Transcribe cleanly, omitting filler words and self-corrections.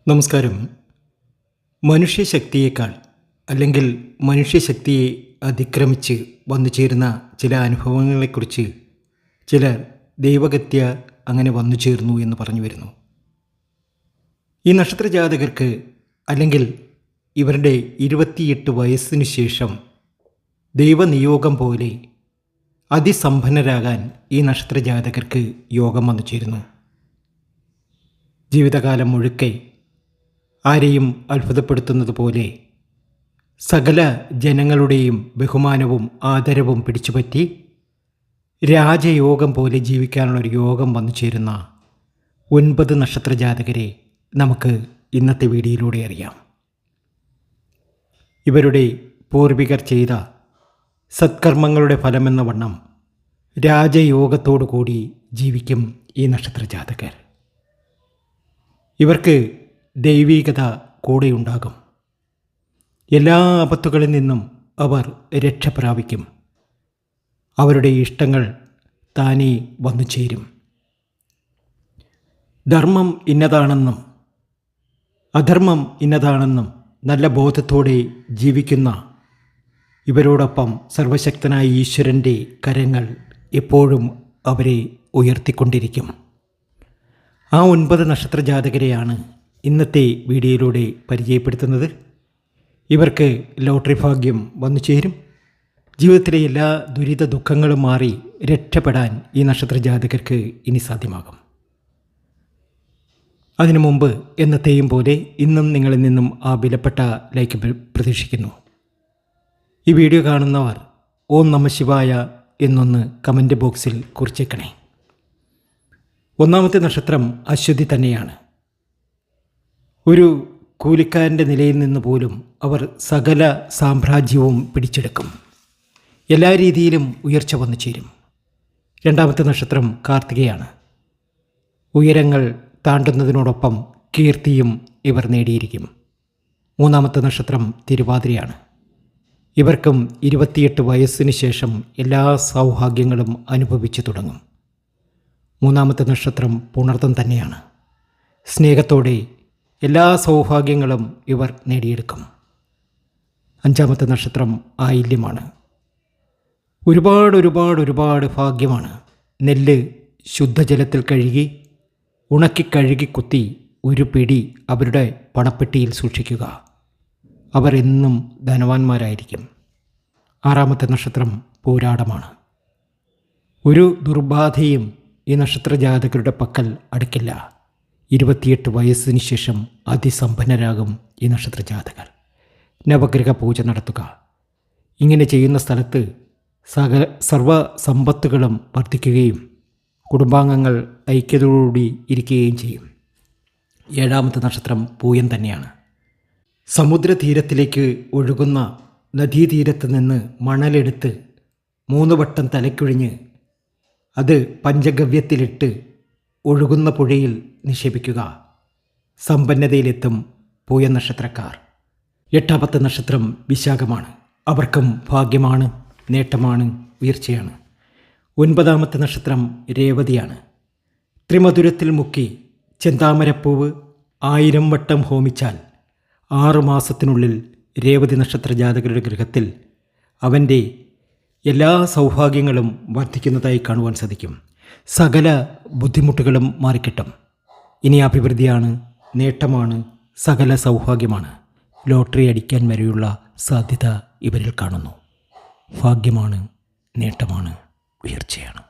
നമസ്കാരം. മനുഷ്യശക്തിയേക്കാൾ അല്ലെങ്കിൽ മനുഷ്യശക്തിയെ അതിക്രമിച്ച് വന്നു ചേരുന്ന ചില അനുഭവങ്ങളെക്കുറിച്ച് ചിലർ ദൈവഗത്യ അങ്ങനെ വന്നു ചേർന്നു എന്ന് പറഞ്ഞു വരുന്നു. ഈ നക്ഷത്രജാതകർക്ക് അല്ലെങ്കിൽ ഇവരുടെ 28 വയസ്സിന് ശേഷം ദൈവനിയോഗം പോലെ അതിസമ്പന്നരാകാൻ ഈ നക്ഷത്രജാതകർക്ക് യോഗം വന്നു ചേരുന്നു. ജീവിതകാലം മുഴുക്കെ ആരെയും അത്ഭുതപ്പെടുത്തുന്നത് പോലെ സകല ജനങ്ങളുടെയും ബഹുമാനവും ആദരവും പിടിച്ചുപറ്റി രാജയോഗം പോലെ ജീവിക്കാനുള്ളൊരു യോഗം വന്നു ചേരുന്ന 9 നക്ഷത്രജാതകരെ നമുക്ക് ഇന്നത്തെ വീഡിയോയിലൂടെ അറിയാം. ഇവരുടെ പൂർവികർ ചെയ്ത സത്കർമ്മങ്ങളുടെ ഫലമെന്ന വണ്ണം രാജയോഗത്തോടു കൂടി ജീവിക്കും ഈ നക്ഷത്രജാതകർ. ഇവർക്ക് ദൈവീകത കൂടെയുണ്ടാകും. എല്ലാ ആപത്തുകളിൽ നിന്നും അവർ രക്ഷപ്രാപിക്കും. അവരുടെ ഇഷ്ടങ്ങൾ താനേ വന്നു ചേരും. ധർമ്മം ഇന്നതാണെന്നും അധർമ്മം ഇന്നതാണെന്നും നല്ല ബോധത്തോടെ ജീവിക്കുന്ന ഇവരോടൊപ്പം സർവശക്തനായ ഈശ്വരൻ്റെ കരങ്ങൾ എപ്പോഴും അവരെ ഉയർത്തിക്കൊണ്ടിരിക്കും. ആ 9 നക്ഷത്രജാതകരെയാണ് ഇന്നത്തെ വീഡിയോയിലൂടെ പരിചയപ്പെടുത്തുന്നത്. ഇവർക്ക് ലോട്ടറി ഭാഗ്യം വന്നു ചേരും. ജീവിതത്തിലെ എല്ലാ ദുരിത ദുഃഖങ്ങളും മാറി രക്ഷപ്പെടാൻ ഈ നക്ഷത്രജാതകർക്ക് ഇനി സാധ്യമാകും. അതിനു മുമ്പ് എന്നത്തെയും പോലെ ഇന്നും നിങ്ങളിൽ നിന്നും ആ വിലപ്പെട്ട ലൈക്ക് പ്രതീക്ഷിക്കുന്നു. ഈ വീഡിയോ കാണുന്നവർ ഓം നമഃശിവായ എന്നൊന്ന് കമൻറ്റ് ബോക്സിൽ കുറിച്ചേക്കണേ. 1ാമത്തെ നക്ഷത്രം അശ്വതി തന്നെയാണ്. ഒരു കൂലിക്കാരൻ്റെ നിലയിൽ നിന്ന് പോലും അവർ സകല സാമ്രാജ്യവും പിടിച്ചെടുക്കും. എല്ലാ രീതിയിലും ഉയർച്ച വന്നു ചേരും. 2ാമത്തെ നക്ഷത്രം കാർത്തികയാണ്. ഉയരങ്ങൾ താണ്ടുന്നതിനോടൊപ്പം കീർത്തിയും ഇവർ നേടിയിരിക്കും. 3ാമത്തെ നക്ഷത്രം തിരുവാതിരയാണ്. ഇവർക്കും 28 വയസ്സിന് ശേഷം എല്ലാ സൗഭാഗ്യങ്ങളും അനുഭവിച്ചു തുടങ്ങും. 3ാമത്തെ നക്ഷത്രം പുണർതം തന്നെയാണ്. സ്നേഹത്തോടെ എല്ലാ സൗഭാഗ്യങ്ങളും ഇവർ നേടിയെടുക്കും. 5ാമത്തെ നക്ഷത്രം ആയില്യമാണ്. ഒരുപാട് ഭാഗ്യമാണ്. നെല്ല് ശുദ്ധജലത്തിൽ കഴുകി ഉണക്കി കുത്തി ഒരു പിടി അവരുടെ പണപ്പെട്ടിയിൽ സൂക്ഷിക്കുക. അവർ എന്നും ധനവാന്മാരായിരിക്കും. 6ാമത്തെ നക്ഷത്രം പൂരാടമാണ്. ഒരു ദുർബാധയും ഈ നക്ഷത്രജാതകരുടെ പക്കൽ അടുക്കില്ല. 28 വയസ്സിന് ശേഷം അതിസമ്പന്നരാകും ഈ നക്ഷത്രജാതകർ. നവഗ്രഹ പൂജ നടത്തുക. ഇങ്ങനെ ചെയ്യുന്ന സ്ഥലത്ത് സർവ സമ്പത്തുകളും വർദ്ധിക്കുകയും കുടുംബാംഗങ്ങൾ ഐക്യതയോടുകൂടി ഇരിക്കുകയും ചെയ്യും. 7ാമത്തെ നക്ഷത്രം പൂയം തന്നെയാണ്. സമുദ്രതീരത്തിലേക്ക് ഒഴുകുന്ന നദീതീരത്ത് നിന്ന് മണലെടുത്ത് 3 വട്ടം തലയ്ക്കൊഴിഞ്ഞ് അത് പഞ്ചഗവ്യത്തിലിട്ട് ഒഴുകുന്ന പുഴയിൽ നിക്ഷേപിക്കുക. സമ്പന്നതയിലെത്തും പൂയ നക്ഷത്രക്കാർ. 8ാമത്തെ നക്ഷത്രം വിശാഖമാണ്. അവർക്കും ഭാഗ്യമാണ്, നേട്ടമാണ്, ഉയർച്ചയാണ്. 9ാമത്തെ നക്ഷത്രം രേവതിയാണ്. ത്രിമധുരത്തിൽ മുക്കി ചെന്താമരപ്പൂവ് 1000 വട്ടം ഹോമിച്ചാൽ 6 മാസത്തിനുള്ളിൽ രേവതി നക്ഷത്രജാതകരുടെ ഗൃഹത്തിൽ അവൻ്റെ എല്ലാ സൗഭാഗ്യങ്ങളും വർദ്ധിക്കുന്നതായി കാണുവാൻ സാധിക്കും. സകല ബുദ്ധിമുട്ടുകളും മാറിക്കിട്ടും. ഇനി അഭിവൃദ്ധിയാണ്, നേട്ടമാണ്, സകല സൗഭാഗ്യമാണ്. ലോട്ടറി അടിക്കാൻ വരെയുള്ള സാധ്യത ഇവരിൽ കാണുന്നു. ഭാഗ്യമാണ്, നേട്ടമാണ്, ഉയർച്ചയാണ്.